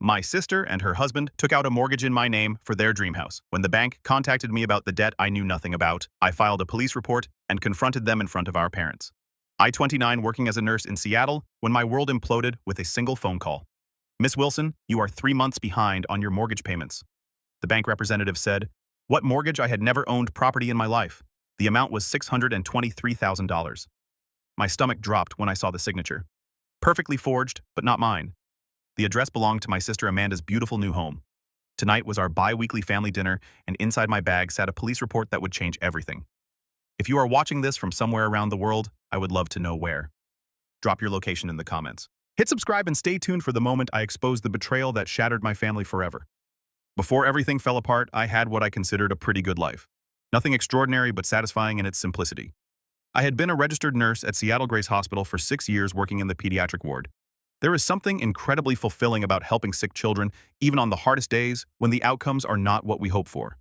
My sister and her husband took out a mortgage in my name for their dream house. When the bank contacted me about the debt I knew nothing about, I filed a police report and confronted them in front of our parents. I, 29, working as a nurse in Seattle, when my world imploded with a single phone call. Miss Wilson, you are 3 months behind on your mortgage payments. The bank representative said, "What mortgage? I had never owned property in my life." The amount was $623,000. My stomach dropped when I saw the signature. Perfectly forged, but not mine. The address belonged to my sister Amanda's beautiful new home. Tonight was our bi-weekly family dinner, and inside my bag sat a police report that would change everything. If you are watching this from somewhere around the world, I would love to know where. Drop your location in the comments. Hit subscribe and stay tuned for the moment I expose the betrayal that shattered my family forever. Before everything fell apart, I had what I considered a pretty good life. Nothing extraordinary but satisfying in its simplicity. I had been a registered nurse at Seattle Grace Hospital for 6 years working in the pediatric ward. There is something incredibly fulfilling about helping sick children, even on the hardest days when the outcomes are not what we hope for.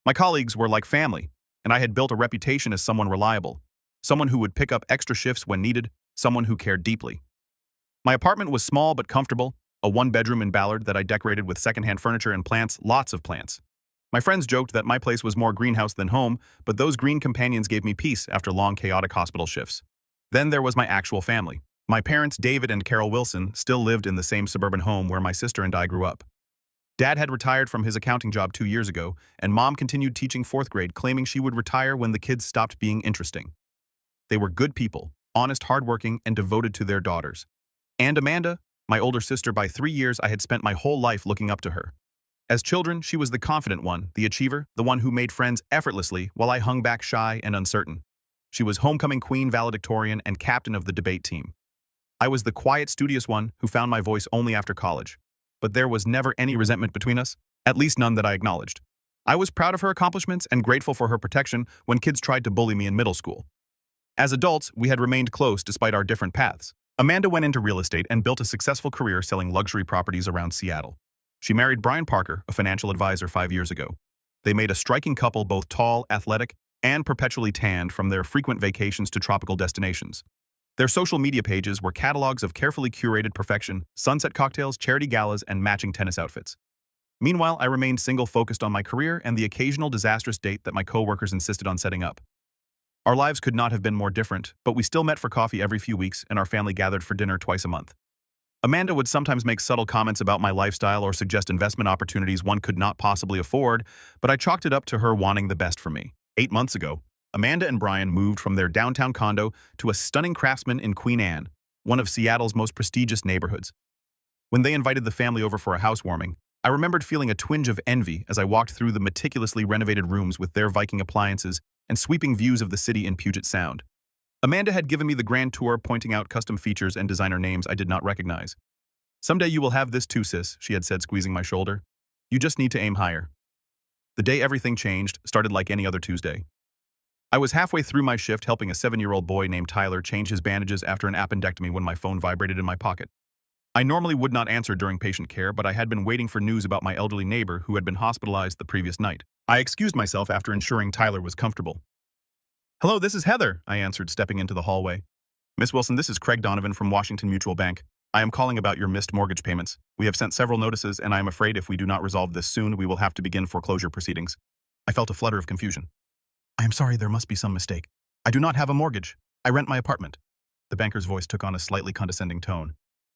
My colleagues were like family, and I had built a reputation as someone reliable, someone who would pick up extra shifts when needed, someone who cared deeply. My apartment was small but comfortable, a one-bedroom in Ballard that I decorated with secondhand furniture and plants, lots of plants. My friends joked that my place was more greenhouse than home, but those green companions gave me peace after long, chaotic hospital shifts. Then there was my actual family. My parents, David and Carol Wilson, still lived in the same suburban home where my sister and I grew up. Dad had retired from his accounting job 2 years ago, and Mom continued teaching 4th grade, claiming she would retire when the kids stopped being interesting. They were good people, honest, hardworking, and devoted to their daughters. And Amanda, my older sister by 3 years, I had spent my whole life looking up to her. As children, she was the confident one, the achiever, the one who made friends effortlessly while I hung back shy and uncertain. She was homecoming queen, valedictorian, and captain of the debate team. I was the quiet, studious one who found my voice only after college. But there was never any resentment between us, at least none that I acknowledged. I was proud of her accomplishments and grateful for her protection when kids tried to bully me in middle school. As adults, we had remained close despite our different paths. Amanda went into real estate and built a successful career selling luxury properties around Seattle. She married Brian Parker, a financial advisor, 5 years ago. They made a striking couple, both tall, athletic, and perpetually tanned from their frequent vacations to tropical destinations. Their social media pages were catalogs of carefully curated perfection, sunset cocktails, charity galas, and matching tennis outfits. Meanwhile, I remained single, focused on my career and the occasional disastrous date that my coworkers insisted on setting up. Our lives could not have been more different, but we still met for coffee every few weeks, and our family gathered for dinner twice a month. Amanda would sometimes make subtle comments about my lifestyle or suggest investment opportunities one could not possibly afford, but I chalked it up to her wanting the best for me. 8 months ago, Amanda and Brian moved from their downtown condo to a stunning Craftsman in Queen Anne, one of Seattle's most prestigious neighborhoods. When they invited the family over for a housewarming, I remembered feeling a twinge of envy as I walked through the meticulously renovated rooms with their Viking appliances and sweeping views of the city in Puget Sound. Amanda had given me the grand tour, pointing out custom features and designer names I did not recognize. "Someday you will have this too, sis," she had said, squeezing my shoulder. "You just need to aim higher." The day everything changed started like any other Tuesday. I was halfway through my shift helping a 7-year-old boy named Tyler change his bandages after an appendectomy when my phone vibrated in my pocket. I normally would not answer during patient care, but I had been waiting for news about my elderly neighbor who had been hospitalized the previous night. I excused myself after ensuring Tyler was comfortable. "Hello, this is Heather," I answered, stepping into the hallway. "Miss Wilson, this is Craig Donovan from Washington Mutual Bank. I am calling about your missed mortgage payments. We have sent several notices, and I am afraid if we do not resolve this soon, we will have to begin foreclosure proceedings." I felt a flutter of confusion. "I am sorry, there must be some mistake. I do not have a mortgage. I rent my apartment." The banker's voice took on a slightly condescending tone.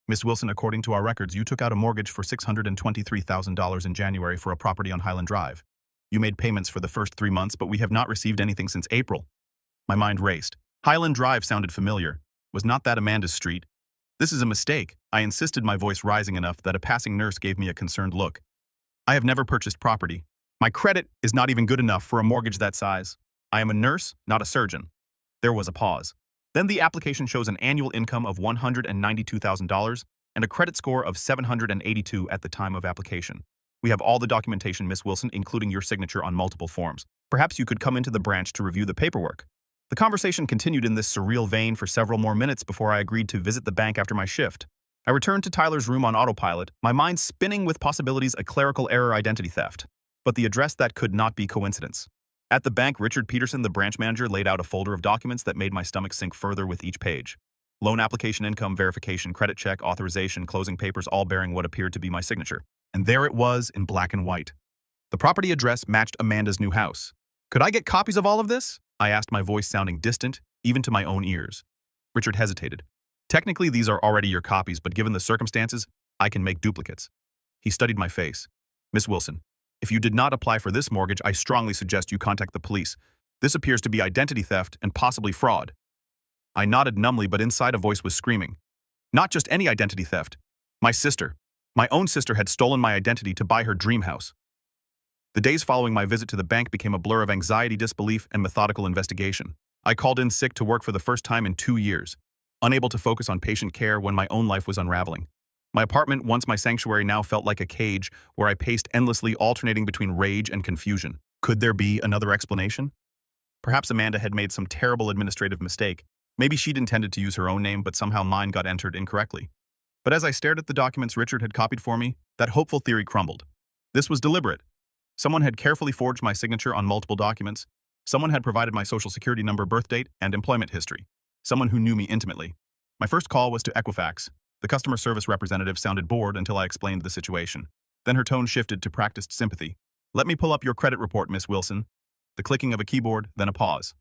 "Miss Wilson, according to our records, you took out a mortgage for $623,000 in January for a property on Highland Drive. You made payments for the first 3 months, but we have not received anything since April." My mind raced. Highland Drive sounded familiar. Was not that Amanda's street? "This is a mistake," I insisted, my voice rising enough that a passing nurse gave me a concerned look. "I have never purchased property. My credit is not even good enough for a mortgage that size. I am a nurse, not a surgeon." There was a pause. "Then the application shows an annual income of $192,000 and a credit score of 782 at the time of application. We have all the documentation, Miss Wilson, including your signature on multiple forms. Perhaps you could come into the branch to review the paperwork." The conversation continued in this surreal vein for several more minutes before I agreed to visit the bank after my shift. I returned to Tyler's room on autopilot, my mind spinning with possibilities: a clerical error, identity theft. But the address, that could not be coincidence. At the bank, Richard Peterson, the branch manager, laid out a folder of documents that made my stomach sink further with each page. Loan application, income verification, credit check, authorization, closing papers, all bearing what appeared to be my signature. And there it was in black and white. The property address matched Amanda's new house. Could I get copies of all of this? I asked, my voice sounding distant, even to my own ears. Richard hesitated. Technically, these are already your copies, but given the circumstances, I can make duplicates. He studied my face. Miss Wilson, if you did not apply for this mortgage, I strongly suggest you contact the police. This appears to be identity theft and possibly fraud. I nodded numbly, but inside a voice was screaming. Not just any identity theft. My sister, my own sister, had stolen my identity to buy her dream house. The days following my visit to the bank became a blur of anxiety, disbelief, and methodical investigation. I called in sick to work for the first time in 2 years, unable to focus on patient care when my own life was unraveling. My apartment, once my sanctuary, now felt like a cage where I paced endlessly, alternating between rage and confusion. Could there be another explanation? Perhaps Amanda had made some terrible administrative mistake. Maybe she'd intended to use her own name, but somehow mine got entered incorrectly. But as I stared at the documents Richard had copied for me, that hopeful theory crumbled. This was deliberate. Someone had carefully forged my signature on multiple documents. Someone had provided my social security number, birth date, and employment history. Someone who knew me intimately. My first call was to Equifax. The customer service representative sounded bored until I explained the situation. Then her tone shifted to practiced sympathy. Let me pull up your credit report, Miss Wilson. The clicking of a keyboard, then a pause.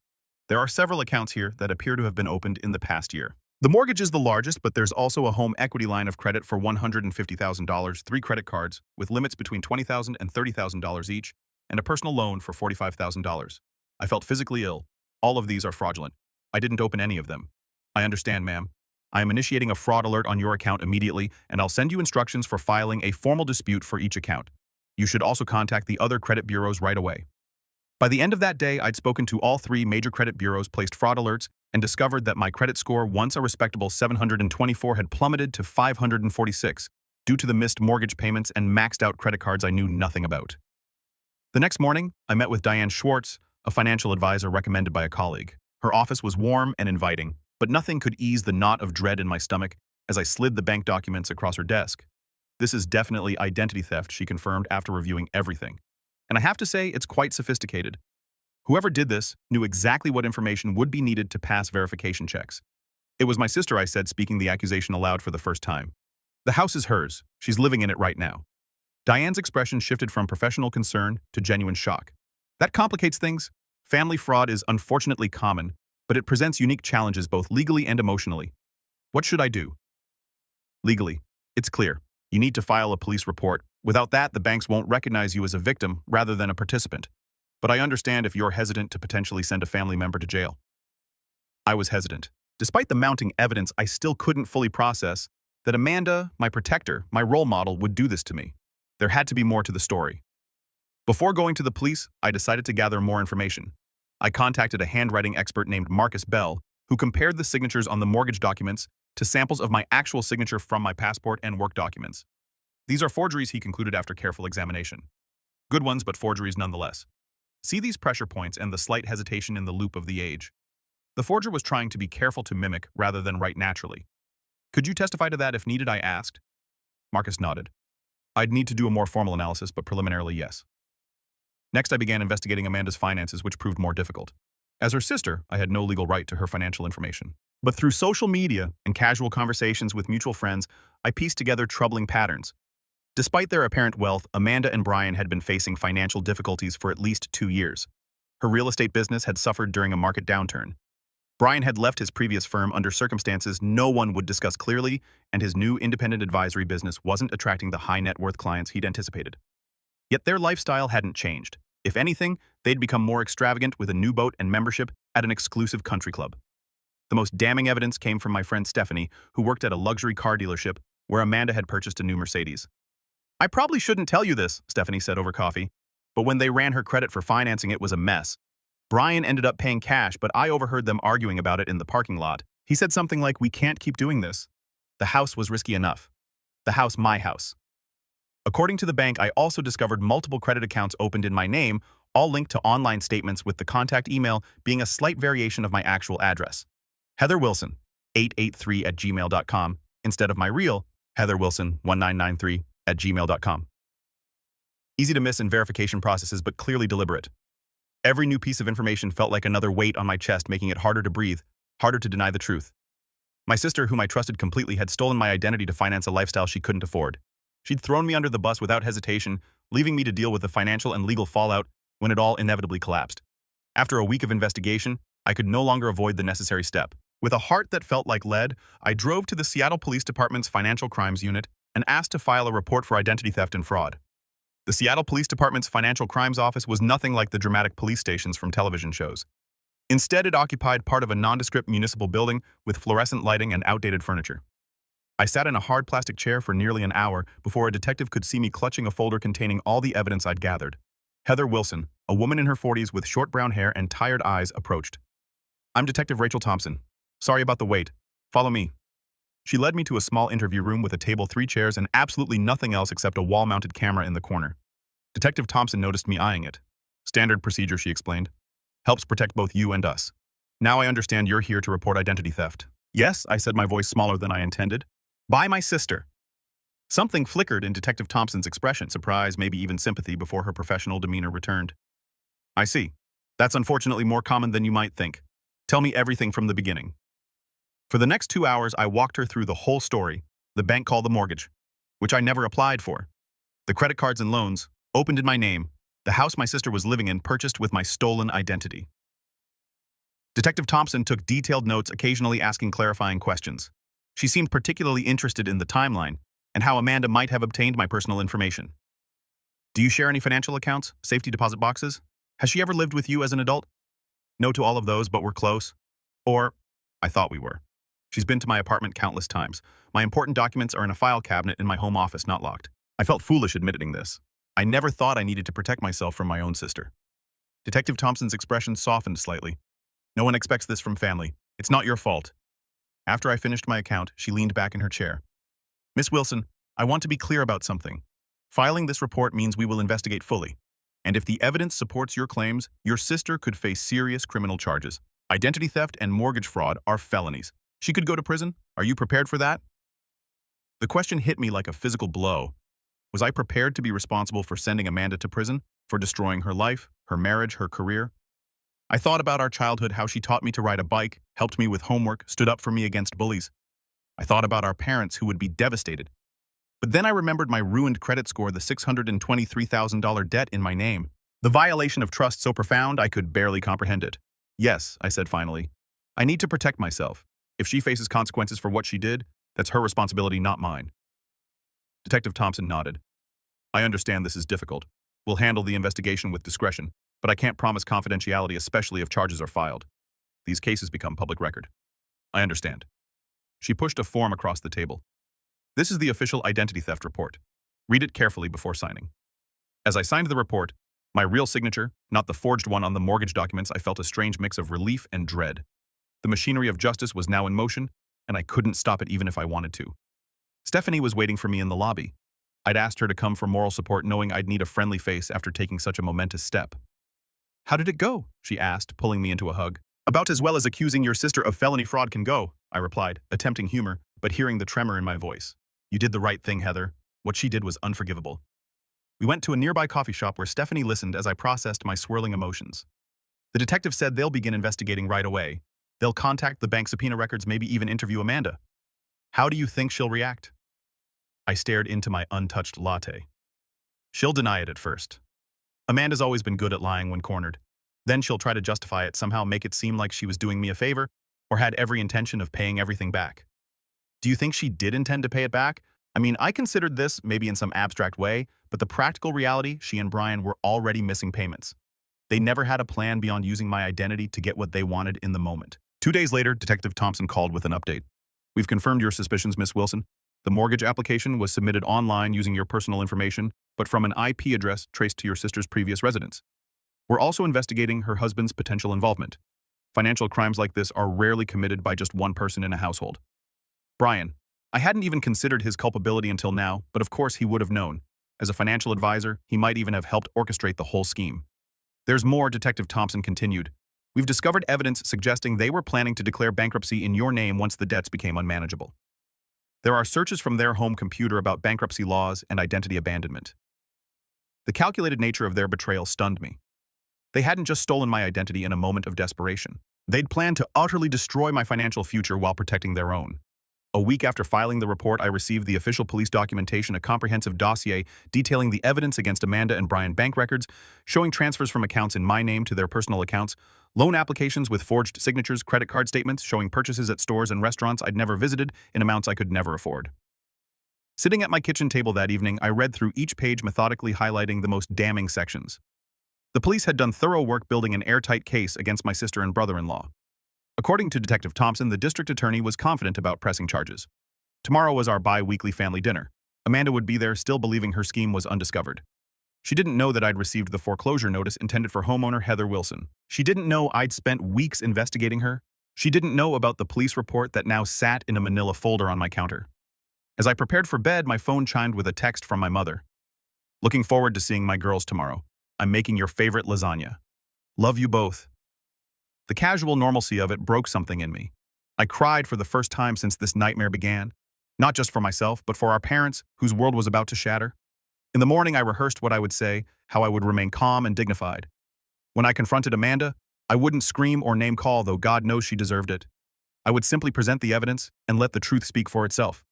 There are several accounts here that appear to have been opened in the past year. The mortgage is the largest, but there's also a home equity line of credit for $150,000, 3 credit cards with limits between $20,000 and $30,000 each, and a personal loan for $45,000. I felt physically ill. All of these are fraudulent. I didn't open any of them. I understand, ma'am. I am initiating a fraud alert on your account immediately, and I'll send you instructions for filing a formal dispute for each account. You should also contact the other credit bureaus right away. By the end of that day, I'd spoken to all 3 major credit bureaus, placed fraud alerts, and discovered that my credit score, once a respectable 724, had plummeted to 546 due to the missed mortgage payments and maxed out credit cards I knew nothing about. The next morning, I met with Diane Schwartz, a financial advisor recommended by a colleague. Her office was warm and inviting, but nothing could ease the knot of dread in my stomach as I slid the bank documents across her desk. This is definitely identity theft, she confirmed after reviewing everything. And I have to say, it's quite sophisticated. Whoever did this knew exactly what information would be needed to pass verification checks. It was my sister, I said, speaking the accusation aloud for the first time. The house is hers. She's living in it right now. Diane's expression shifted from professional concern to genuine shock. That complicates things. Family fraud is unfortunately common, but it presents unique challenges both legally and emotionally. What should I do? Legally, it's clear. You need to file a police report. Without that, the banks won't recognize you as a victim rather than a participant. But I understand if you're hesitant to potentially send a family member to jail. I was hesitant. Despite the mounting evidence, I still couldn't fully process that Amanda, my protector, my role model, would do this to me. There had to be more to the story. Before going to the police, I decided to gather more information. I contacted a handwriting expert named Marcus Bell, who compared the signatures on the mortgage documents to samples of my actual signature from my passport and work documents. These are forgeries, he concluded after careful examination. Good ones, but forgeries nonetheless. See these pressure points and the slight hesitation in the loop of the age. The forger was trying to be careful to mimic rather than write naturally. Could you testify to that if needed, I asked. Marcus nodded. I'd need to do a more formal analysis, but preliminarily, yes. Next, I began investigating Amanda's finances, which proved more difficult. As her sister, I had no legal right to her financial information. But through social media and casual conversations with mutual friends, I pieced together troubling patterns. Despite their apparent wealth, Amanda and Brian had been facing financial difficulties for at least 2 years. Her real estate business had suffered during a market downturn. Brian had left his previous firm under circumstances no one would discuss clearly, and his new independent advisory business wasn't attracting the high-net-worth clients he'd anticipated. Yet their lifestyle hadn't changed. If anything, they'd become more extravagant with a new boat and membership at an exclusive country club. The most damning evidence came from my friend Stephanie, who worked at a luxury car dealership where Amanda had purchased a new Mercedes. I probably shouldn't tell you this, Stephanie said over coffee, but when they ran her credit for financing, it was a mess. Brian ended up paying cash, but I overheard them arguing about it in the parking lot. He said something like, "We can't keep doing this." The house was risky enough. The house, my house. According to the bank, I also discovered multiple credit accounts opened in my name, all linked to online statements with the contact email being a slight variation of my actual address. Heather Wilson, 883@gmail.com, instead of my real Heather Wilson, 1993@gmail.com. Easy to miss in verification processes, but clearly deliberate. Every new piece of information felt like another weight on my chest, making it harder to breathe, harder to deny the truth. My sister, whom I trusted completely, had stolen my identity to finance a lifestyle she couldn't afford. She'd thrown me under the bus without hesitation, leaving me to deal with the financial and legal fallout when it all inevitably collapsed. After a week of investigation, I could no longer avoid the necessary step. With a heart that felt like lead, I drove to the Seattle Police Department's Financial Crimes Unit and asked to file a report for identity theft and fraud. The Seattle Police Department's Financial Crimes Office was nothing like the dramatic police stations from television shows. Instead, it occupied part of a nondescript municipal building with fluorescent lighting and outdated furniture. I sat in a hard plastic chair for nearly an hour before a detective could see me clutching a folder containing all the evidence I'd gathered. Heather Wilson, a woman in her 40s with short brown hair and tired eyes, approached. "I'm Detective Rachel Thompson. Sorry about the wait. Follow me." She led me to a small interview room with a table, 3 chairs, and absolutely nothing else except a wall-mounted camera in the corner. Detective Thompson noticed me eyeing it. "Standard procedure," she explained. "Helps protect both you and us. Now I understand you're here to report identity theft." "Yes," I said, my voice smaller than I intended. "By my sister." Something flickered in Detective Thompson's expression, surprise, maybe even sympathy, before her professional demeanor returned. "I see. That's unfortunately more common than you might think. Tell me everything from the beginning." For the next 2 hours, I walked her through the whole story. The bank called the mortgage, which I never applied for. The credit cards and loans, opened in my name. The house my sister was living in, purchased with my stolen identity. Detective Thompson took detailed notes, occasionally asking clarifying questions. She seemed particularly interested in the timeline and how Amanda might have obtained my personal information. "Do you share any financial accounts, safety deposit boxes? Has she ever lived with you as an adult?" "No to all of those, but we're close." Or, "I thought we were. She's been to my apartment countless times. My important documents are in a file cabinet in my home office, not locked." I felt foolish admitting this. I never thought I needed to protect myself from my own sister. Detective Thompson's expression softened slightly. "No one expects this from family. It's not your fault." After I finished my account, she leaned back in her chair. "Miss Wilson, I want to be clear about something. Filing this report means we will investigate fully. And if the evidence supports your claims, your sister could face serious criminal charges. Identity theft and mortgage fraud are felonies. She could go to prison. Are you prepared for that?" The question hit me like a physical blow. Was I prepared to be responsible for sending Amanda to prison, for destroying her life, her marriage, her career? I thought about our childhood, how she taught me to ride a bike, helped me with homework, stood up for me against bullies. I thought about our parents who would be devastated. But then I remembered my ruined credit score, the $623,000 debt in my name. The violation of trust so profound I could barely comprehend it. "Yes," I said finally. "I need to protect myself. If she faces consequences for what she did, that's her responsibility, not mine." Detective Thompson nodded. "I understand this is difficult. We'll handle the investigation with discretion, but I can't promise confidentiality, especially if charges are filed. These cases become public record." "I understand." She pushed a form across the table. "This is the official identity theft report. Read it carefully before signing." As I signed the report, my real signature, not the forged one on the mortgage documents, I felt a strange mix of relief and dread. The machinery of justice was now in motion, and I couldn't stop it even if I wanted to. Stephanie was waiting for me in the lobby. I'd asked her to come for moral support, knowing I'd need a friendly face after taking such a momentous step. "How did it go?" she asked, pulling me into a hug. "About as well as accusing your sister of felony fraud can go," I replied, attempting humor, but hearing the tremor in my voice. "You did the right thing, Heather. What she did was unforgivable." We went to a nearby coffee shop where Stephanie listened as I processed my swirling emotions. The detective said they'll begin investigating right away. They'll contact the bank subpoena records, maybe even interview Amanda. "How do you think she'll react?" I stared into my untouched latte. "She'll deny it at first. Amanda's always been good at lying when cornered. Then she'll try to justify it, somehow make it seem like she was doing me a favor or had every intention of paying everything back." "Do you think she did intend to pay it back?" "I mean, I considered this, maybe in some abstract way, but the practical reality, she and Brian were already missing payments. They never had a plan beyond using my identity to get what they wanted in the moment." 2 days later, Detective Thompson called with an update. "We've confirmed your suspicions, Miss Wilson. The mortgage application was submitted online using your personal information, but from an IP address traced to your sister's previous residence. We're also investigating her husband's potential involvement. Financial crimes like this are rarely committed by just one person in a household. Brian, I hadn't even considered his culpability until now, but of course he would have known. As a financial advisor, he might even have helped orchestrate the whole scheme." "There's more," Detective Thompson continued. "We've discovered evidence suggesting they were planning to declare bankruptcy in your name once the debts became unmanageable. There are searches from their home computer about bankruptcy laws and identity abandonment. The calculated nature of their betrayal stunned me. They hadn't just stolen my identity in a moment of desperation. They'd planned to utterly destroy my financial future while protecting their own. A week after filing the report, I received the official police documentation, a comprehensive dossier detailing the evidence against Amanda and Brian bank records, showing transfers from accounts in my name to their personal accounts, loan applications with forged signatures, credit card statements showing purchases at stores and restaurants I'd never visited in amounts I could never afford. Sitting at my kitchen table that evening, I read through each page, methodically highlighting the most damning sections. The police had done thorough work building an airtight case against my sister and brother-in-law. According to Detective Thompson, the district attorney was confident about pressing charges. Tomorrow was our bi-weekly family dinner. Amanda would be there, still believing her scheme was undiscovered. She didn't know that I'd received the foreclosure notice intended for homeowner Heather Wilson. She didn't know I'd spent weeks investigating her. She didn't know about the police report that now sat in a manila folder on my counter. As I prepared for bed, my phone chimed with a text from my mother. Looking forward to seeing my girls tomorrow. I'm making your favorite lasagna. Love you both. The casual normalcy of it broke something in me. I cried for the first time since this nightmare began, not just for myself, but for our parents, whose world was about to shatter. In the morning, I rehearsed what I would say, how I would remain calm and dignified. When I confronted Amanda, I wouldn't scream or name-call, though God knows she deserved it. I would simply present the evidence and let the truth speak for itself.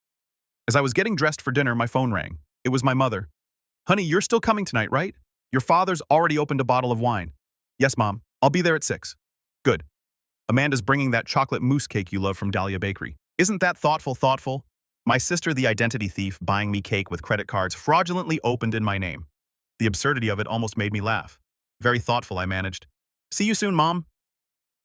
As I was getting dressed for dinner, my phone rang. It was my mother. "Honey, you're still coming tonight, right? Your father's already opened a bottle of wine." "Yes, Mom. I'll be there at 6. "Good. Amanda's bringing that chocolate mousse cake you love from Dahlia Bakery. Isn't that thoughtful? My sister, the identity thief, buying me cake with credit cards fraudulently opened in my name. The absurdity of it almost made me laugh. Very thoughtful, I managed. "See you soon, Mom."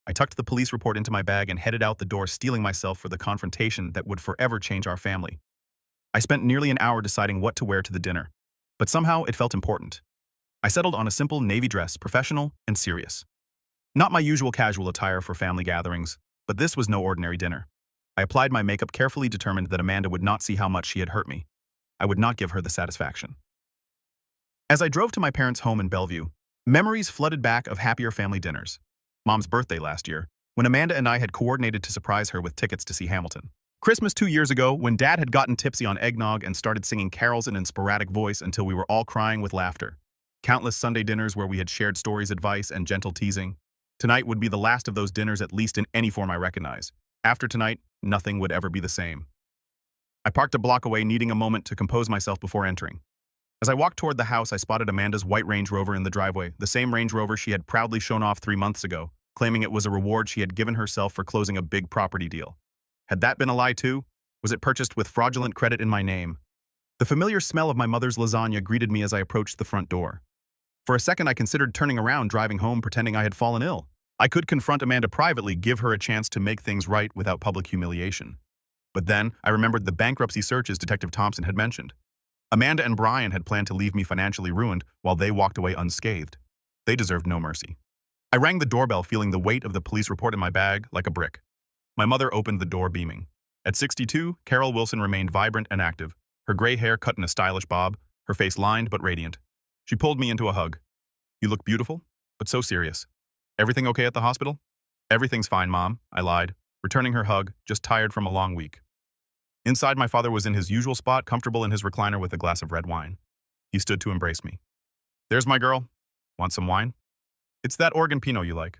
I tucked the police report into my bag and headed out the door, steeling myself for the confrontation that would forever change our family. I spent nearly an hour deciding what to wear to the dinner, but somehow it felt important. I settled on a simple navy dress, professional and serious. Not my usual casual attire for family gatherings, but this was no ordinary dinner. I applied my makeup carefully, determined that Amanda would not see how much she had hurt me. I would not give her the satisfaction. As I drove to my parents' home in Bellevue, memories flooded back of happier family dinners. Mom's birthday last year, when Amanda and I had coordinated to surprise her with tickets to see Hamilton. Christmas 2 years ago, when Dad had gotten tipsy on eggnog and started singing carols in a sporadic voice until we were all crying with laughter. Countless Sunday dinners where we had shared stories, advice, and gentle teasing. Tonight would be the last of those dinners, at least in any form I recognize. After tonight, nothing would ever be the same. I parked a block away, needing a moment to compose myself before entering. As I walked toward the house, I spotted Amanda's white Range Rover in the driveway, the same Range Rover she had proudly shown off 3 months ago, claiming it was a reward she had given herself for closing a big property deal. Had that been a lie too? Was it purchased with fraudulent credit in my name? The familiar smell of my mother's lasagna greeted me as I approached the front door. For a second, I considered turning around, driving home, pretending I had fallen ill. I could confront Amanda privately, give her a chance to make things right without public humiliation. But then, I remembered the bankruptcy searches Detective Thompson had mentioned. Amanda and Brian had planned to leave me financially ruined while they walked away unscathed. They deserved no mercy. I rang the doorbell, feeling the weight of the police report in my bag like a brick. My mother opened the door, beaming. At 62, Carol Wilson remained vibrant and active, her gray hair cut in a stylish bob, her face lined but radiant. She pulled me into a hug. "You look beautiful, but so serious. Everything okay at the hospital?" "Everything's fine, Mom," I lied, returning her hug, just tired from a long week. Inside, my father was in his usual spot, comfortable in his recliner with a glass of red wine. He stood to embrace me. "There's my girl. Want some wine?" "It's that Oregon Pinot you like."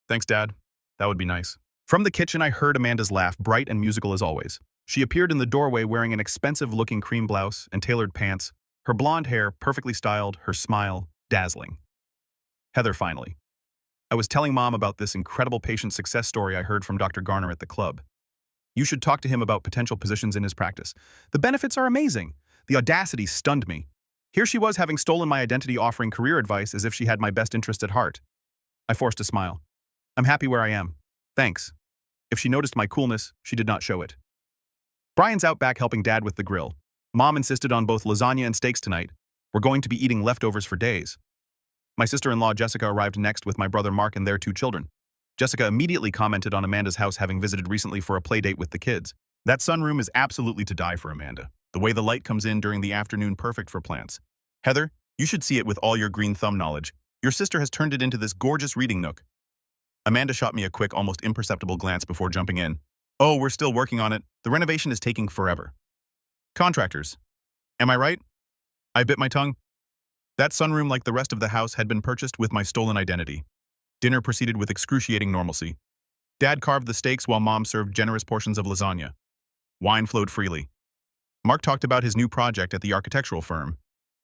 "Thanks, Dad. That would be nice." From the kitchen, I heard Amanda's laugh, bright and musical as always. She appeared in the doorway wearing an expensive-looking cream blouse and tailored pants, her blonde hair perfectly styled, her smile dazzling. "Heather, finally." I was telling Mom about this incredible patient success story I heard from Dr. Garner at the club. "You should talk to him about potential positions in his practice. The benefits are amazing." The audacity stunned me. Here she was, having stolen my identity, offering career advice as if she had my best interest at heart. I forced a smile. "I'm happy where I am. Thanks." If she noticed my coolness, she did not show it. Brian's out back helping Dad with the grill. Mom insisted on both lasagna and steaks tonight. We're going to be eating leftovers for days. My sister-in-law Jessica arrived next with my brother Mark and their 2 children. Jessica immediately commented on Amanda's house, having visited recently for a play date with the kids. "That sunroom is absolutely to die for, Amanda. The way the light comes in during the afternoon, perfect for plants. Heather, you should see it with all your green thumb knowledge. Your sister has turned it into this gorgeous reading nook." Amanda shot me a quick, almost imperceptible glance before jumping in. "Oh, we're still working on it. The renovation is taking forever." "Contractors. Am I right?" I bit my tongue. That sunroom, like the rest of the house, had been purchased with my stolen identity. Dinner proceeded with excruciating normalcy. Dad carved the steaks while Mom served generous portions of lasagna. Wine flowed freely. Mark talked about his new project at the architectural firm.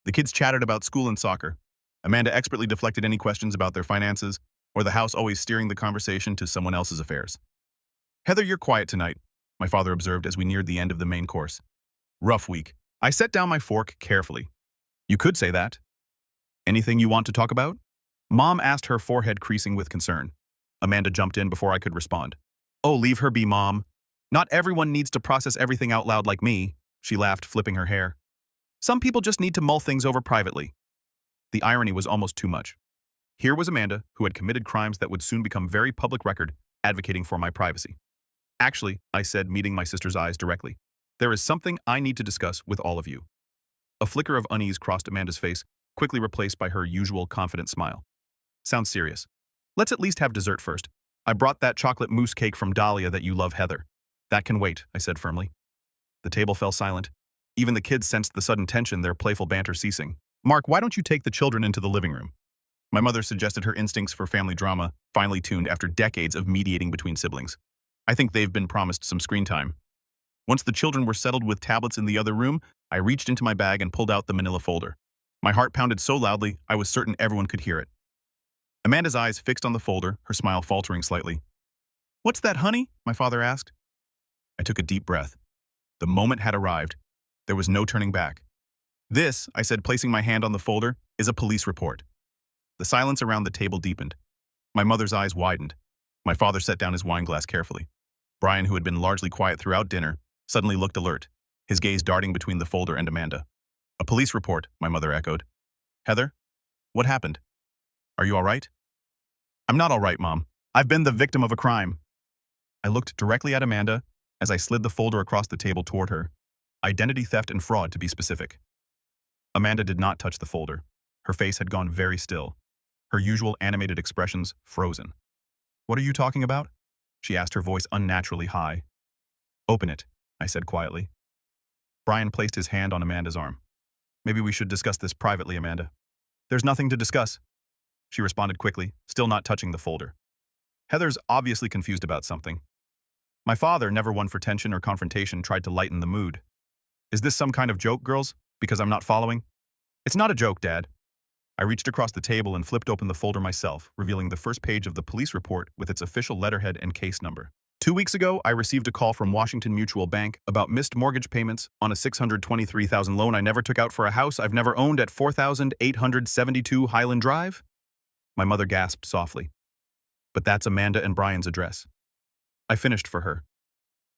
The kids chatted about school and soccer. Amanda expertly deflected any questions about their finances, or the house always steering the conversation to someone else's affairs. Heather, you're quiet tonight, my father observed as we neared the end of the main course. Rough week. I set down my fork carefully. You could say that. Anything you want to talk about? Mom asked, her forehead creasing with concern. Amanda jumped in before I could respond. Oh, leave her be, Mom. Not everyone needs to process everything out loud like me, she laughed, flipping her hair. Some people just need to mull things over privately. The irony was almost too much. Here was Amanda, who had committed crimes that would soon become very public record, advocating for my privacy. Actually, I said, meeting my sister's eyes directly, there is something I need to discuss with all of you. A flicker of unease crossed Amanda's face, quickly replaced by her usual confident smile. Sounds serious. Let's at least have dessert first. I brought that chocolate mousse cake from Dahlia that you love, Heather. That can wait, I said firmly. The table fell silent. Even the kids sensed the sudden tension, their playful banter ceasing. Mark, why don't you take the children into the living room? My mother suggested, her instincts for family drama finely tuned after decades of mediating between siblings. I think they've been promised some screen time. Once the children were settled with tablets in the other room, I reached into my bag and pulled out the manila folder. My heart pounded so loudly, I was certain everyone could hear it. Amanda's eyes fixed on the folder, her smile faltering slightly. What's that, honey? My father asked. I took a deep breath. The moment had arrived. There was no turning back. This, I said, placing my hand on the folder, is a police report. The silence around the table deepened. My mother's eyes widened. My father set down his wine glass carefully. Brian, who had been largely quiet throughout dinner, suddenly looked alert, his gaze darting between the folder and Amanda. A police report, my mother echoed. Heather? What happened? Are you all right? I'm not all right, Mom. I've been the victim of a crime. I looked directly at Amanda as I slid the folder across the table toward her. Identity theft and fraud, to be specific. Amanda did not touch the folder. Her face had gone very still, her usual animated expressions frozen. What are you talking about? She asked, her voice unnaturally high. Open it, I said quietly. Brian placed his hand on Amanda's arm. Maybe we should discuss this privately, Amanda. There's nothing to discuss, she responded quickly, still not touching the folder. Heather's obviously confused about something. My father, never one for tension or confrontation, tried to lighten the mood. Is this some kind of joke, girls? Because I'm not following? It's not a joke, Dad. I reached across the table and flipped open the folder myself, revealing the first page of the police report with its official letterhead and case number. 2 weeks ago, I received a call from Washington Mutual Bank about missed mortgage payments on a $623,000 loan I never took out for a house I've never owned at 4,872 Highland Drive. My mother gasped softly. But that's Amanda and Brian's address. I finished for her.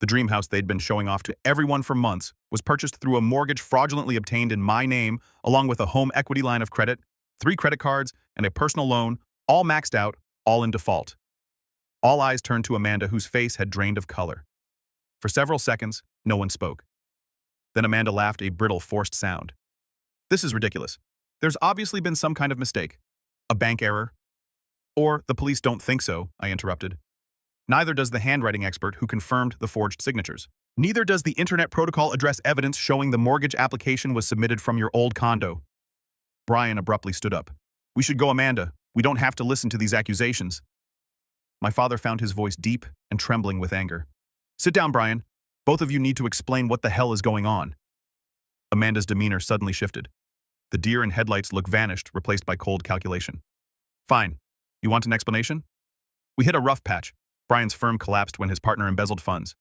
The dream house they'd been showing off to everyone for months was purchased through a mortgage fraudulently obtained in my name, along with a home equity line of credit, 3 credit cards, and a personal loan, all maxed out, all in default. All eyes turned to Amanda, whose face had drained of color. For several seconds, no one spoke. Then Amanda laughed, a brittle, forced sound. This is ridiculous. There's obviously been some kind of mistake. A bank error. Or the police don't think so, I interrupted. Neither does the handwriting expert who confirmed the forged signatures. Neither does the Internet Protocol address evidence showing the mortgage application was submitted from your old condo. Brian abruptly stood up. We should go, Amanda. We don't have to listen to these accusations. My father found his voice deep and trembling with anger. Sit down, Brian. Both of you need to explain what the hell is going on. Amanda's demeanor suddenly shifted. The deer in headlights look vanished, replaced by cold calculation. Fine. You want an explanation? We hit a rough patch. Brian's firm collapsed when his partner embezzled funds.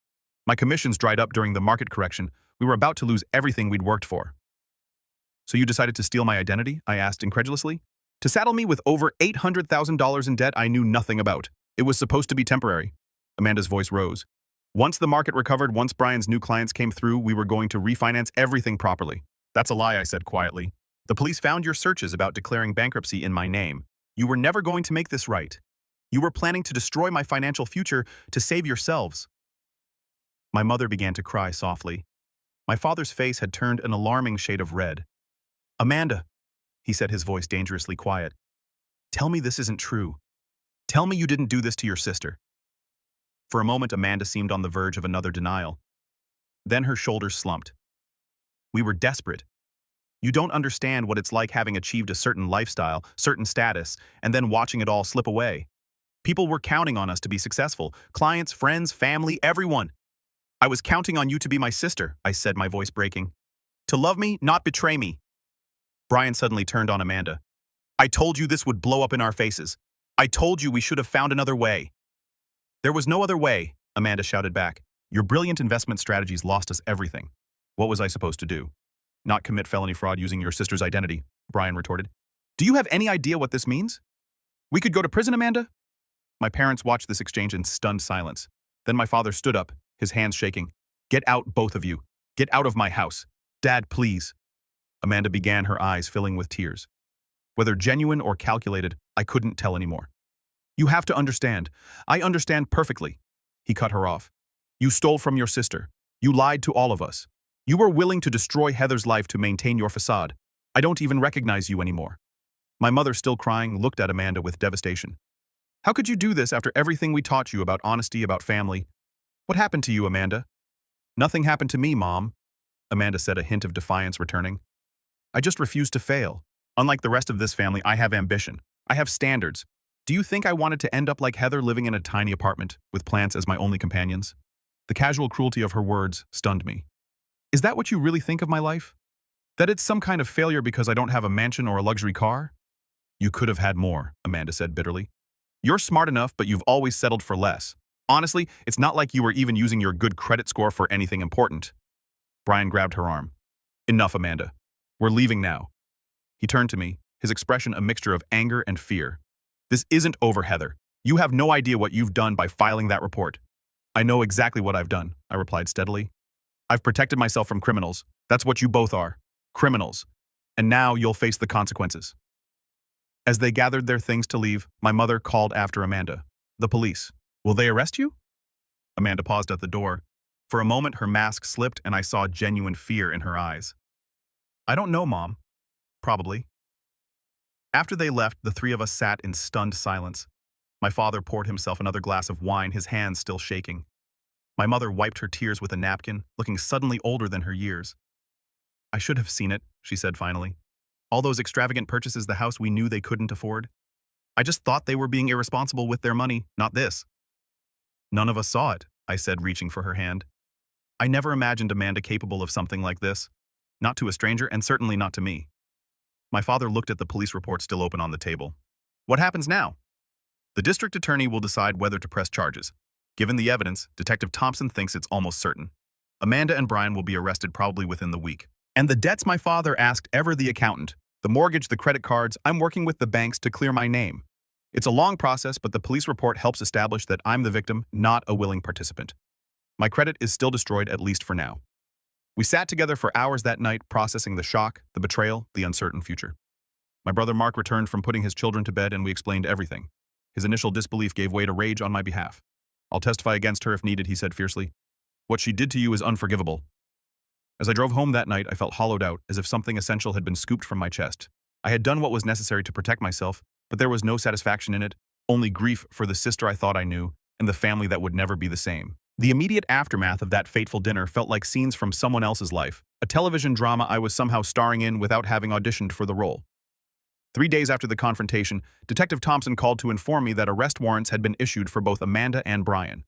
My commissions dried up during the market correction. We were about to lose everything we'd worked for. So you decided to steal my identity? I asked incredulously. To saddle me with over $800,000 in debt I knew nothing about. It was supposed to be temporary. Amanda's voice rose. Once the market recovered, once Brian's new clients came through, we were going to refinance everything properly. That's a lie, I said quietly. The police found your searches about declaring bankruptcy in my name. You were never going to make this right. You were planning to destroy my financial future to save yourselves. My mother began to cry softly. My father's face had turned an alarming shade of red. Amanda, he said, his voice dangerously quiet. Tell me this isn't true. Tell me you didn't do this to your sister. For a moment, Amanda seemed on the verge of another denial. Then her shoulders slumped. We were desperate. You don't understand what it's like having achieved a certain lifestyle, certain status, and then watching it all slip away. People were counting on us to be successful. Clients, friends, family, everyone. I was counting on you to be my sister, I said, my voice breaking. To love me, not betray me. Brian suddenly turned on Amanda. I told you this would blow up in our faces. I told you we should have found another way. There was no other way, Amanda shouted back. Your brilliant investment strategies lost us everything. What was I supposed to do? Not commit felony fraud using your sister's identity, Brian retorted. Do you have any idea what this means? We could go to prison, Amanda? My parents watched this exchange in stunned silence. Then my father stood up, his hands shaking. Get out, both of you. Get out of my house. Dad, please. Amanda began, her eyes filling with tears. Whether genuine or calculated, I couldn't tell anymore. You have to understand. I understand perfectly. He cut her off. You stole from your sister. You lied to all of us. You were willing to destroy Heather's life to maintain your facade. I don't even recognize you anymore. My mother, still crying, looked at Amanda with devastation. How could you do this after everything we taught you about honesty, about family? What happened to you, Amanda? Nothing happened to me, Mom, Amanda said, a hint of defiance returning. I just refused to fail. Unlike the rest of this family, I have ambition. I have standards. Do you think I wanted to end up like Heather, living in a tiny apartment with plants as my only companions? The casual cruelty of her words stunned me. Is that what you really think of my life? That it's some kind of failure because I don't have a mansion or a luxury car? You could have had more, Amanda said bitterly. You're smart enough, but you've always settled for less. Honestly, it's not like you were even using your good credit score for anything important. Brian grabbed her arm. Enough, Amanda. We're leaving now. He turned to me, his expression a mixture of anger and fear. This isn't over, Heather. You have no idea what you've done by filing that report. I know exactly what I've done, I replied steadily. I've protected myself from criminals. That's what you both are. Criminals. And now you'll face the consequences. As they gathered their things to leave, my mother called after Amanda. The police. Will they arrest you? Amanda paused at the door. For a moment, her mask slipped and I saw genuine fear in her eyes. I don't know, Mom. Probably. After they left, the three of us sat in stunned silence. My father poured himself another glass of wine, his hands still shaking. My mother wiped her tears with a napkin, looking suddenly older than her years. I should have seen it, she said finally. All those extravagant purchases, the house we knew they couldn't afford. I just thought they were being irresponsible with their money, not this. None of us saw it, I said, reaching for her hand. I never imagined Amanda capable of something like this. Not to a stranger, and certainly not to me. My father looked at the police report still open on the table. What happens now? The district attorney will decide whether to press charges. Given the evidence, Detective Thompson thinks it's almost certain. Amanda and Brian will be arrested probably within the week. And the debts my father asked ever the accountant, the mortgage, the credit cards, I'm working with the banks to clear my name. It's a long process, but the police report helps establish that I'm the victim, not a willing participant. My credit is still destroyed, at least for now. We sat together for hours that night, processing the shock, the betrayal, the uncertain future. My brother Mark returned from putting his children to bed and we explained everything. His initial disbelief gave way to rage on my behalf. I'll testify against her if needed, he said fiercely. What she did to you is unforgivable. As I drove home that night, I felt hollowed out, as if something essential had been scooped from my chest. I had done what was necessary to protect myself, but there was no satisfaction in it, only grief for the sister I thought I knew, and the family that would never be the same. The immediate aftermath of that fateful dinner felt like scenes from someone else's life, a television drama I was somehow starring in without having auditioned for the role. 3 days after the confrontation, Detective Thompson called to inform me that arrest warrants had been issued for both Amanda and Brian.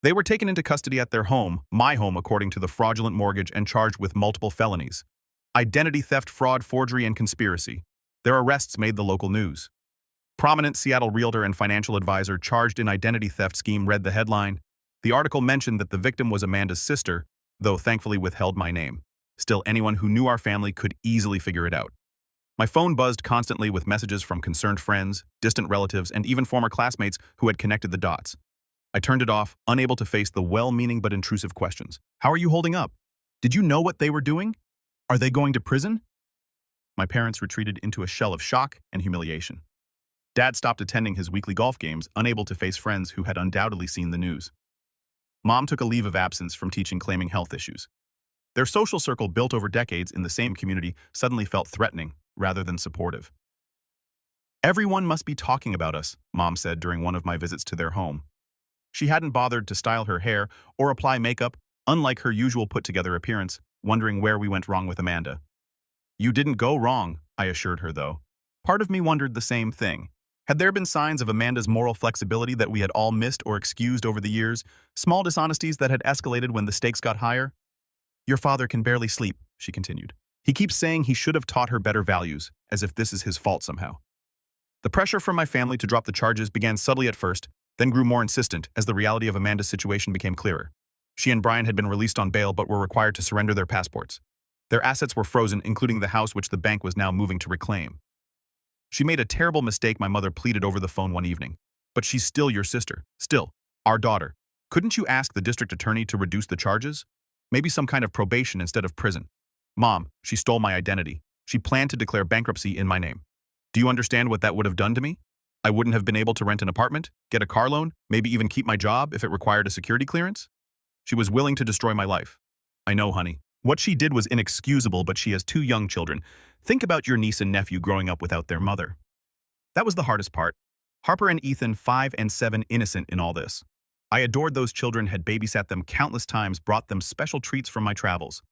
They were taken into custody at their home, my home according to the fraudulent mortgage, and charged with multiple felonies. Identity theft, fraud, forgery, and conspiracy. Their arrests made the local news. Prominent Seattle realtor and financial advisor charged in identity theft scheme read the headline. The article mentioned that the victim was Amanda's sister, though thankfully withheld my name. Still, anyone who knew our family could easily figure it out. My phone buzzed constantly with messages from concerned friends, distant relatives, and even former classmates who had connected the dots. I turned it off, unable to face the well-meaning but intrusive questions. How are you holding up? Did you know what they were doing? Are they going to prison? My parents retreated into a shell of shock and humiliation. Dad stopped attending his weekly golf games, unable to face friends who had undoubtedly seen the news. Mom took a leave of absence from teaching, claiming health issues. Their social circle, built over decades in the same community, suddenly felt threatening rather than supportive. Everyone must be talking about us, Mom said during one of my visits to their home. She hadn't bothered to style her hair or apply makeup, unlike her usual put-together appearance, wondering where we went wrong with Amanda. You didn't go wrong, I assured her though. Part of me wondered the same thing. Had there been signs of Amanda's moral flexibility that we had all missed or excused over the years, small dishonesties that had escalated when the stakes got higher? Your father can barely sleep, she continued. He keeps saying he should have taught her better values, as if this is his fault somehow. The pressure from my family to drop the charges began subtly at first, then grew more insistent as the reality of Amanda's situation became clearer. She and Brian had been released on bail but were required to surrender their passports. Their assets were frozen, including the house which the bank was now moving to reclaim. She made a terrible mistake, my mother pleaded over the phone one evening. But she's still your sister. Still, our daughter. Couldn't you ask the district attorney to reduce the charges? Maybe some kind of probation instead of prison. Mom, she stole my identity. She planned to declare bankruptcy in my name. Do you understand what that would have done to me? I wouldn't have been able to rent an apartment, get a car loan, maybe even keep my job if it required a security clearance. She was willing to destroy my life. I know, honey. What she did was inexcusable, but she has 2 young children. Think about your niece and nephew growing up without their mother. That was the hardest part. Harper and Ethan, 5 and 7, innocent in all this. I adored those children, had babysat them countless times, brought them special treats from my travels.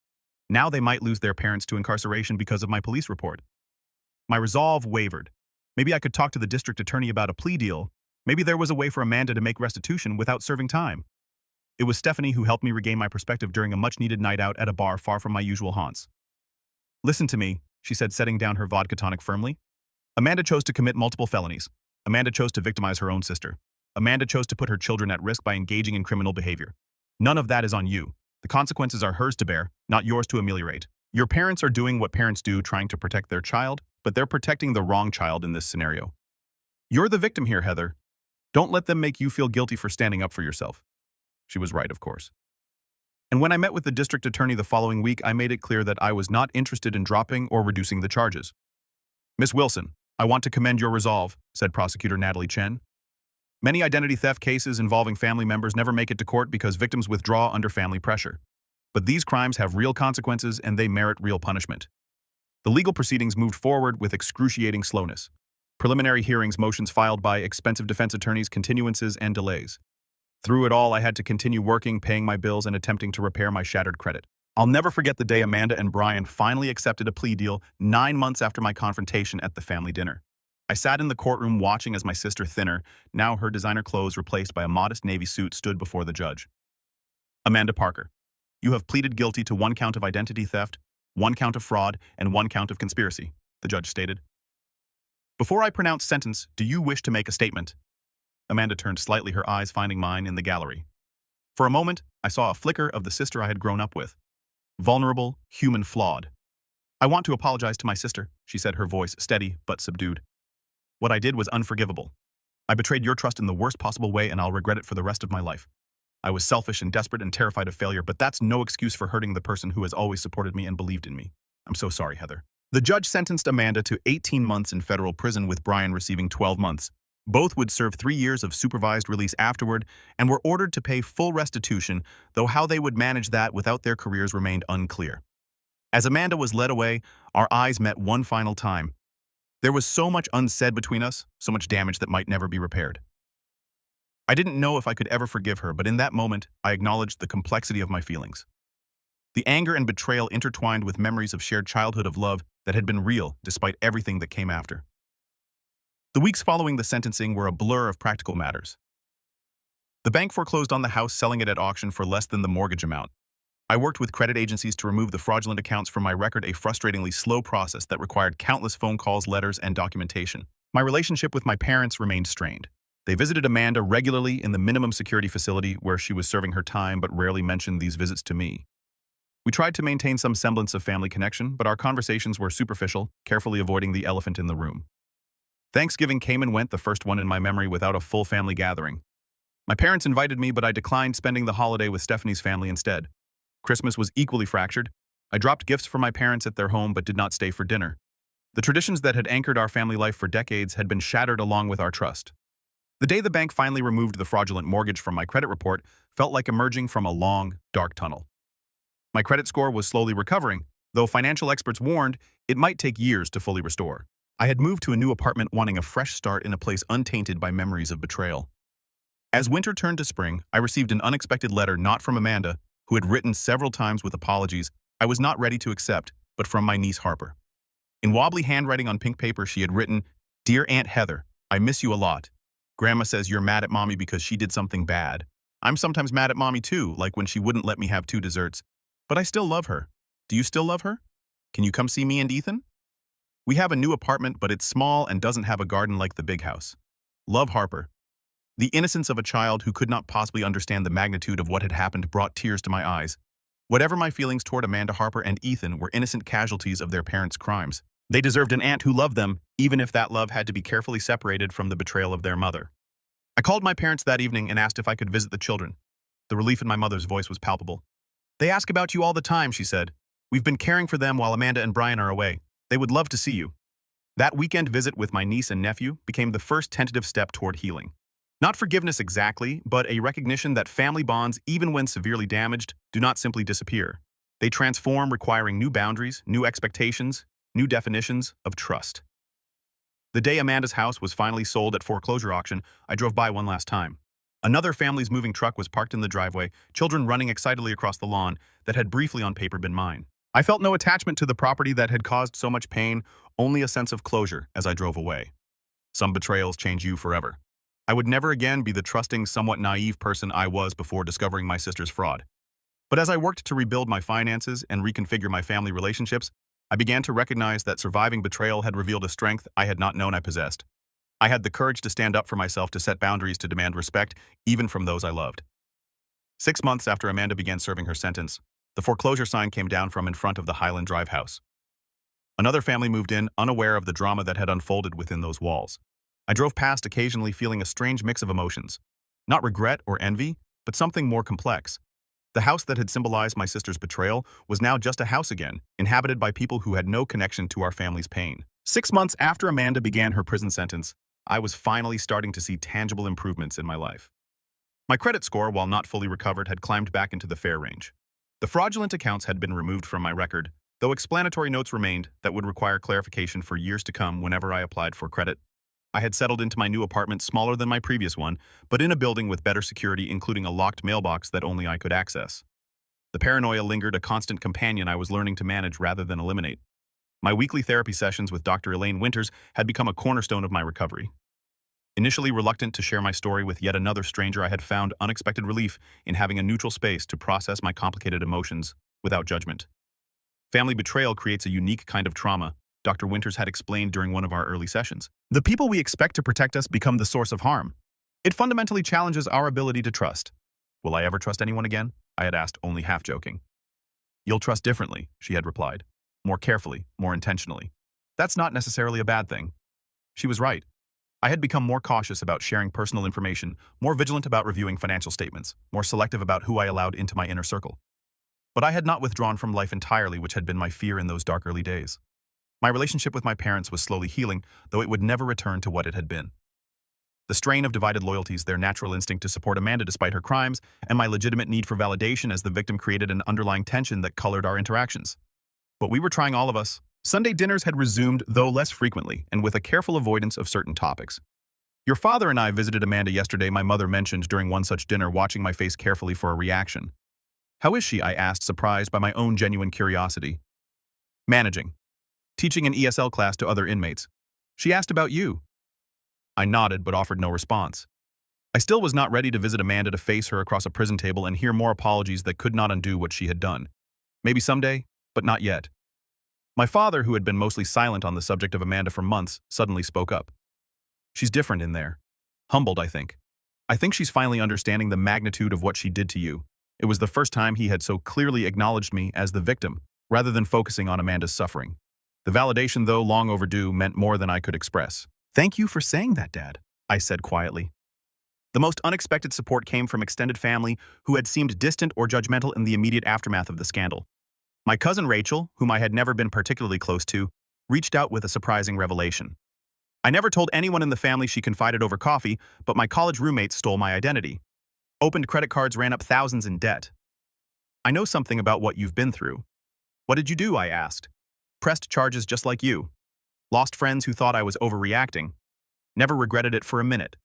Now they might lose their parents to incarceration because of my police report. My resolve wavered. Maybe I could talk to the district attorney about a plea deal. Maybe there was a way for Amanda to make restitution without serving time. It was Stephanie who helped me regain my perspective during a much-needed night out at a bar far from my usual haunts. Listen to me, she said, setting down her vodka tonic firmly. Amanda chose to commit multiple felonies. Amanda chose to victimize her own sister. Amanda chose to put her children at risk by engaging in criminal behavior. None of that is on you. The consequences are hers to bear, not yours to ameliorate. Your parents are doing what parents do, trying to protect their child, but they're protecting the wrong child in this scenario. You're the victim here, Heather. Don't let them make you feel guilty for standing up for yourself. She was right, of course. And when I met with the district attorney the following week, I made it clear that I was not interested in dropping or reducing the charges. Miss Wilson, I want to commend your resolve, said Prosecutor Natalie Chen. Many identity theft cases involving family members never make it to court because victims withdraw under family pressure. But these crimes have real consequences and they merit real punishment. The legal proceedings moved forward with excruciating slowness. Preliminary hearings, motions filed by expensive defense attorneys, continuances, and delays. Through it all, I had to continue working, paying my bills, and attempting to repair my shattered credit. I'll never forget the day Amanda and Brian finally accepted a plea deal 9 months after my confrontation at the family dinner. I sat in the courtroom watching as my sister, thinner, now her designer clothes replaced by a modest navy suit, stood before the judge. Amanda Parker, you have pleaded guilty to 1 count of identity theft, 1 count of fraud, and 1 count of conspiracy, the judge stated. Before I pronounce sentence, do you wish to make a statement? Amanda turned slightly, her eyes finding mine in the gallery. For a moment, I saw a flicker of the sister I had grown up with. Vulnerable, human, flawed. I want to apologize to my sister, she said, her voice steady but subdued. What I did was unforgivable. I betrayed your trust in the worst possible way, and I'll regret it for the rest of my life. I was selfish and desperate and terrified of failure, but that's no excuse for hurting the person who has always supported me and believed in me. I'm so sorry, Heather. The judge sentenced Amanda to 18 months in federal prison, with Brian receiving 12 months. Both would serve 3 years of supervised release afterward and were ordered to pay full restitution, though how they would manage that without their careers remained unclear. As Amanda was led away, our eyes met one final time. There was so much unsaid between us, so much damage that might never be repaired. I didn't know if I could ever forgive her, but in that moment, I acknowledged the complexity of my feelings. The anger and betrayal intertwined with memories of shared childhood of love that had been real despite everything that came after. The weeks following the sentencing were a blur of practical matters. The bank foreclosed on the house, selling it at auction for less than the mortgage amount. I worked with credit agencies to remove the fraudulent accounts from my record, a frustratingly slow process that required countless phone calls, letters, and documentation. My relationship with my parents remained strained. They visited Amanda regularly in the minimum security facility where she was serving her time, but rarely mentioned these visits to me. We tried to maintain some semblance of family connection, but our conversations were superficial, carefully avoiding the elephant in the room. Thanksgiving came and went, the first one in my memory without a full family gathering. My parents invited me, but I declined spending the holiday with Stephanie's family instead. Christmas was equally fractured. I dropped gifts for my parents at their home but did not stay for dinner. The traditions that had anchored our family life for decades had been shattered along with our trust. The day the bank finally removed the fraudulent mortgage from my credit report felt like emerging from a long, dark tunnel. My credit score was slowly recovering, though financial experts warned it might take years to fully restore. I had moved to a new apartment, wanting a fresh start in a place untainted by memories of betrayal. As winter turned to spring, I received an unexpected letter, not from Amanda, who had written several times with apologies I was not ready to accept, but from my niece Harper. In wobbly handwriting on pink paper, she had written, "Dear Aunt Heather, I miss you a lot. Grandma says you're mad at mommy because she did something bad. I'm sometimes mad at mommy too, like when she wouldn't let me have 2 desserts. But I still love her. Do you still love her? Can you come see me and Ethan? We have a new apartment, but it's small and doesn't have a garden like the big house. Love, Harper. The innocence of a child who could not possibly understand the magnitude of what had happened brought tears to my eyes. Whatever my feelings toward Amanda Harper and Ethan were innocent casualties of their parents' crimes. They deserved an aunt who loved them, even if that love had to be carefully separated from the betrayal of their mother. I called my parents that evening and asked if I could visit the children. The relief in my mother's voice was palpable. They ask about you all the time, she said. We've been caring for them while Amanda and Brian are away. They would love to see you. That weekend visit with my niece and nephew became the first tentative step toward healing. Not forgiveness exactly, but a recognition that family bonds, even when severely damaged, do not simply disappear. They transform, requiring new boundaries, new expectations, new definitions of trust. The day Amanda's house was finally sold at foreclosure auction, I drove by one last time. Another family's moving truck was parked in the driveway, children running excitedly across the lawn that had briefly on paper been mine. I felt no attachment to the property that had caused so much pain, only a sense of closure as I drove away. Some betrayals change you forever. I would never again be the trusting, somewhat naive person I was before discovering my sister's fraud. But as I worked to rebuild my finances and reconfigure my family relationships, I began to recognize that surviving betrayal had revealed a strength I had not known I possessed. I had the courage to stand up for myself, to set boundaries, to demand respect, even from those I loved. 6 months after Amanda began serving her sentence, the foreclosure sign came down from in front of the Highland Drive house. Another family moved in, unaware of the drama that had unfolded within those walls. I drove past, occasionally feeling a strange mix of emotions. Not regret or envy, but something more complex. The house that had symbolized my sister's betrayal was now just a house again, inhabited by people who had no connection to our family's pain. 6 months after Amanda began her prison sentence, I was finally starting to see tangible improvements in my life. My credit score, while not fully recovered, had climbed back into the fair range. The fraudulent accounts had been removed from my record, though explanatory notes remained that would require clarification for years to come whenever I applied for credit. I had settled into my new apartment, smaller than my previous one, but in a building with better security, including a locked mailbox that only I could access. The paranoia lingered, a constant companion I was learning to manage rather than eliminate. My weekly therapy sessions with Dr. Elaine Winters had become a cornerstone of my recovery. Initially reluctant to share my story with yet another stranger, I had found unexpected relief in having a neutral space to process my complicated emotions without judgment. Family betrayal creates a unique kind of trauma, Dr. Winters had explained during one of our early sessions. The people we expect to protect us become the source of harm. It fundamentally challenges our ability to trust. Will I ever trust anyone again? I had asked, only half joking. You'll trust differently, she had replied. More carefully, more intentionally. That's not necessarily a bad thing. She was right. I had become more cautious about sharing personal information, more vigilant about reviewing financial statements, more selective about who I allowed into my inner circle. But I had not withdrawn from life entirely, which had been my fear in those dark early days. My relationship with my parents was slowly healing, though it would never return to what it had been. The strain of divided loyalties, their natural instinct to support Amanda despite her crimes, and my legitimate need for validation as the victim created an underlying tension that colored our interactions. But we were trying, all of us. Sunday dinners had resumed, though less frequently, and with a careful avoidance of certain topics. Your father and I visited Amanda yesterday, my mother mentioned during one such dinner, watching my face carefully for a reaction. How is she? I asked, surprised by my own genuine curiosity. Managing. Teaching an ESL class to other inmates. She asked about you. I nodded but offered no response. I still was not ready to visit Amanda, to face her across a prison table and hear more apologies that could not undo what she had done. Maybe someday, but not yet. My father, who had been mostly silent on the subject of Amanda for months, suddenly spoke up. She's different in there. Humbled, I think. I think she's finally understanding the magnitude of what she did to you. It was the first time he had so clearly acknowledged me as the victim, rather than focusing on Amanda's suffering. The validation, though long overdue, meant more than I could express. Thank you for saying that, Dad, I said quietly. The most unexpected support came from extended family who had seemed distant or judgmental in the immediate aftermath of the scandal. My cousin Rachel, whom I had never been particularly close to, reached out with a surprising revelation. I never told anyone in the family, she confided over coffee, but my college roommates stole my identity. Opened credit cards, ran up thousands in debt. I know something about what you've been through. What did you do? I asked. Pressed charges just like you. Lost friends who thought I was overreacting. Never regretted it for a minute.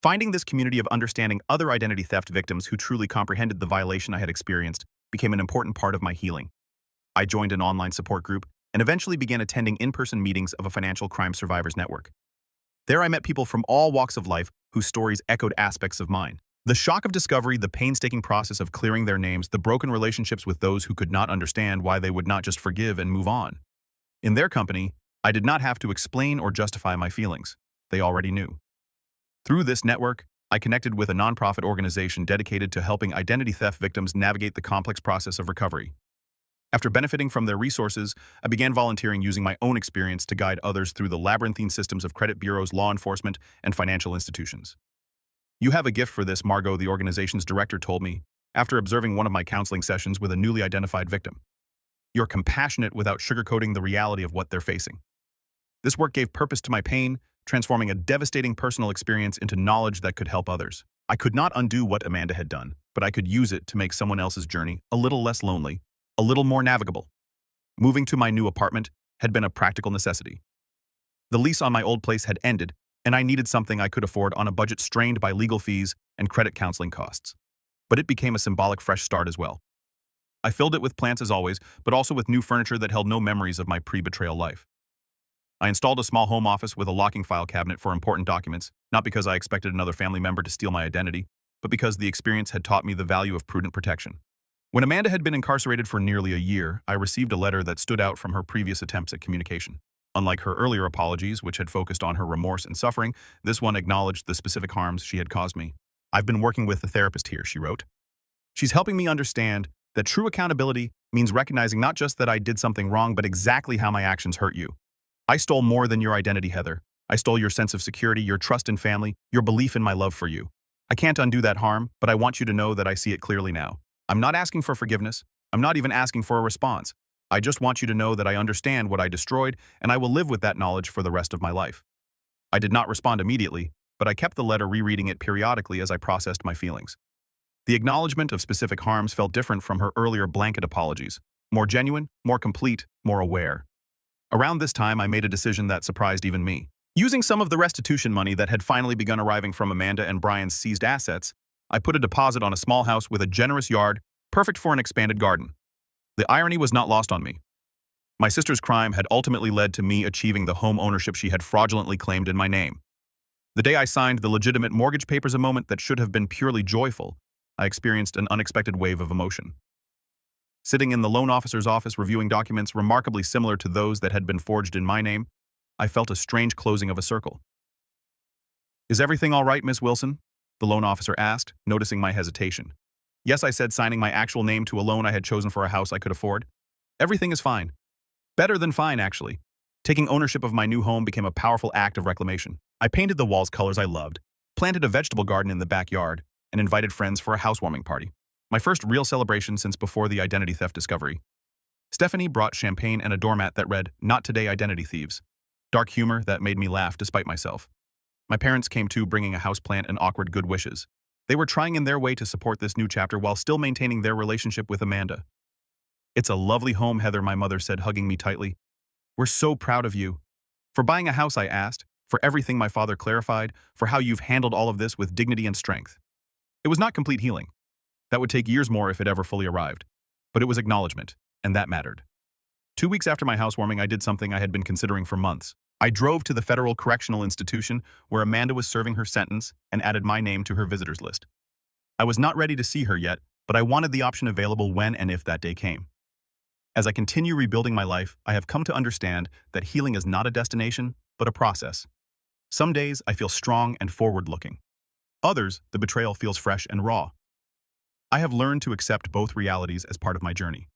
Finding this community of understanding other identity theft victims who truly comprehended the violation I had experienced became an important part of my healing. I joined an online support group and eventually began attending in-person meetings of a financial crime survivors network. There I met people from all walks of life whose stories echoed aspects of mine. The shock of discovery, the painstaking process of clearing their names, the broken relationships with those who could not understand why they would not just forgive and move on. In their company, I did not have to explain or justify my feelings. They already knew. Through this network, I connected with a nonprofit organization dedicated to helping identity theft victims navigate the complex process of recovery. After benefiting from their resources, I began volunteering using my own experience to guide others through the labyrinthine systems of credit bureaus, law enforcement, and financial institutions. "You have a gift for this, Margot," the organization's director told me, after observing one of my counseling sessions with a newly identified victim. "You're compassionate without sugarcoating the reality of what they're facing." This work gave purpose to my pain, transforming a devastating personal experience into knowledge that could help others. I could not undo what Amanda had done, but I could use it to make someone else's journey a little less lonely, a little more navigable. Moving to my new apartment had been a practical necessity. The lease on my old place had ended, and I needed something I could afford on a budget strained by legal fees and credit counseling costs. But it became a symbolic fresh start as well. I filled it with plants as always, but also with new furniture that held no memories of my pre-betrayal life. I installed a small home office with a locking file cabinet for important documents, not because I expected another family member to steal my identity, but because the experience had taught me the value of prudent protection. When Amanda had been incarcerated for nearly a year, I received a letter that stood out from her previous attempts at communication. Unlike her earlier apologies, which had focused on her remorse and suffering, this one acknowledged the specific harms she had caused me. "I've been working with a therapist here," she wrote. "She's helping me understand that true accountability means recognizing not just that I did something wrong, but exactly how my actions hurt you. I stole more than your identity, Heather. I stole your sense of security, your trust in family, your belief in my love for you. I can't undo that harm, but I want you to know that I see it clearly now. I'm not asking for forgiveness. I'm not even asking for a response. I just want you to know that I understand what I destroyed, and I will live with that knowledge for the rest of my life." I did not respond immediately, but I kept the letter, rereading it periodically as I processed my feelings. The acknowledgement of specific harms felt different from her earlier blanket apologies. More genuine, more complete, more aware. Around this time, I made a decision that surprised even me. Using some of the restitution money that had finally begun arriving from Amanda and Brian's seized assets, I put a deposit on a small house with a generous yard, perfect for an expanded garden. The irony was not lost on me. My sister's crime had ultimately led to me achieving the home ownership she had fraudulently claimed in my name. The day I signed the legitimate mortgage papers, a moment that should have been purely joyful, I experienced an unexpected wave of emotion. Sitting in the loan officer's office reviewing documents remarkably similar to those that had been forged in my name, I felt a strange closing of a circle. "Is everything all right, Miss Wilson?" the loan officer asked, noticing my hesitation. "Yes," I said, signing my actual name to a loan I had chosen for a house I could afford. "Everything is fine. Better than fine, actually." Taking ownership of my new home became a powerful act of reclamation. I painted the walls colors I loved, planted a vegetable garden in the backyard, and invited friends for a housewarming party. My first real celebration since before the identity theft discovery. Stephanie brought champagne and a doormat that read, "Not today, identity thieves." Dark humor that made me laugh despite myself. My parents came too, bringing a houseplant and awkward good wishes. They were trying in their way to support this new chapter while still maintaining their relationship with Amanda. "It's a lovely home, Heather," my mother said, hugging me tightly. "We're so proud of you." "For buying a house," I asked. "For everything," my father clarified. "For how you've handled all of this with dignity and strength." It was not complete healing. That would take years more if it ever fully arrived. But it was acknowledgement, and that mattered. 2 weeks after my housewarming, I did something I had been considering for months. I drove to the Federal Correctional Institution where Amanda was serving her sentence and added my name to her visitors list. I was not ready to see her yet, but I wanted the option available when and if that day came. As I continue rebuilding my life, I have come to understand that healing is not a destination, but a process. Some days I feel strong and forward-looking. Others, the betrayal feels fresh and raw. I have learned to accept both realities as part of my journey.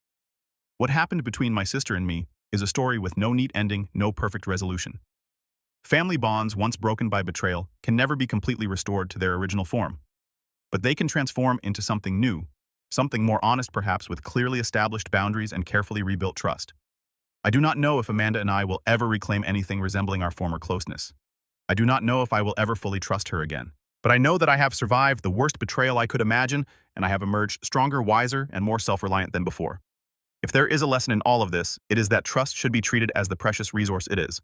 What happened between my sister and me is a story with no neat ending, no perfect resolution. Family bonds, once broken by betrayal, can never be completely restored to their original form. But they can transform into something new, something more honest perhaps, with clearly established boundaries and carefully rebuilt trust. I do not know if Amanda and I will ever reclaim anything resembling our former closeness. I do not know if I will ever fully trust her again. But I know that I have survived the worst betrayal I could imagine, and I have emerged stronger, wiser, and more self-reliant than before. If there is a lesson in all of this, it is that trust should be treated as the precious resource it is,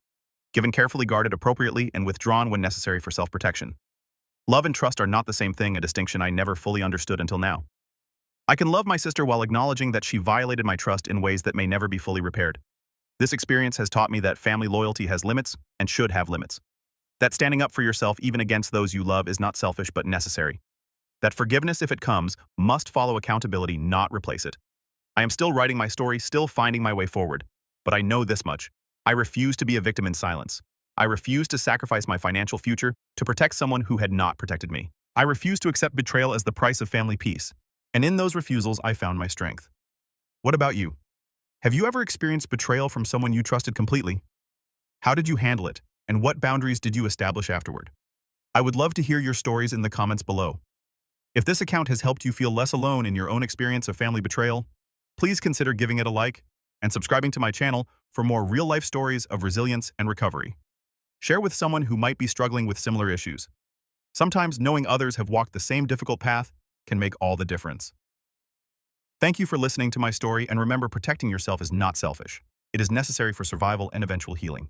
given carefully, guarded appropriately, and withdrawn when necessary for self-protection. Love and trust are not the same thing, a distinction I never fully understood until now. I can love my sister while acknowledging that she violated my trust in ways that may never be fully repaired. This experience has taught me that family loyalty has limits and should have limits. That standing up for yourself even against those you love is not selfish but necessary. That forgiveness, if it comes, must follow accountability, not replace it. I am still writing my story, still finding my way forward. But I know this much. I refuse to be a victim in silence. I refuse to sacrifice my financial future to protect someone who had not protected me. I refuse to accept betrayal as the price of family peace. And in those refusals, I found my strength. What about you? Have you ever experienced betrayal from someone you trusted completely? How did you handle it? And what boundaries did you establish afterward? I would love to hear your stories in the comments below. If this account has helped you feel less alone in your own experience of family betrayal, please consider giving it a like and subscribing to my channel for more real-life stories of resilience and recovery. Share with someone who might be struggling with similar issues. Sometimes knowing others have walked the same difficult path can make all the difference. Thank you for listening to my story, and remember, protecting yourself is not selfish. It is necessary for survival and eventual healing.